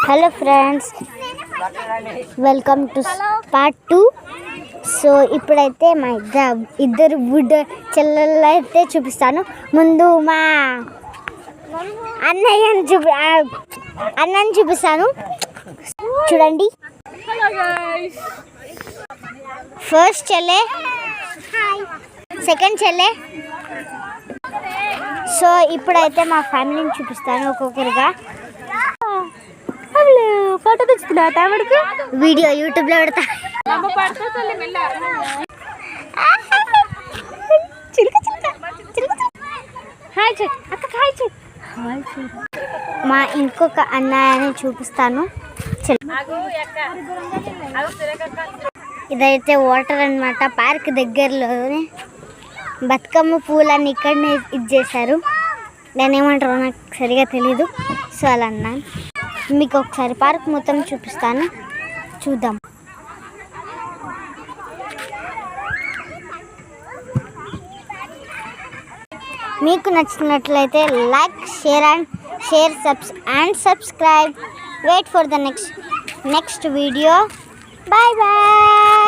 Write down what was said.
Hello friends, welcome to part 2. So ఇప్పుడైతే మా ఇద్దరు వుడ్ చెల్లెళ్ళు అయితే చూపిస్తాను. ముందు మా అన్నయ్యని చూపిస్తాను. చూడండి, ఫస్ట్ చెల్లె, సెకండ్ చెల్లె. సో ఇప్పుడైతే మా ఫ్యామిలీని చూపిస్తాను ఒక్కొక్కరిగా. ఫోటో తెచ్చుకున్నా తమ్ముడికి, వీడియో యూట్యూబ్లో పెడతా. మా ఇంకొక అన్నయ్యని చూపిస్తాను. ఇదైతే వాటర్ అన్నమాట. పార్క్ దగ్గరలోనే బతుకమ్మ పూలన్నీ ఇక్కడనే ఇచ్చేసారు. దాన్ని ఏమంటారో నాకు సరిగా తెలీదు. సో అలా అన్నాను. మీకు ఒకసారి పార్క్ మొత్తం చూపిస్తాను, చూద్దాం. మీకు నచ్చినట్లయితే like, share and subscribe. Wait for the next video. Bye bye.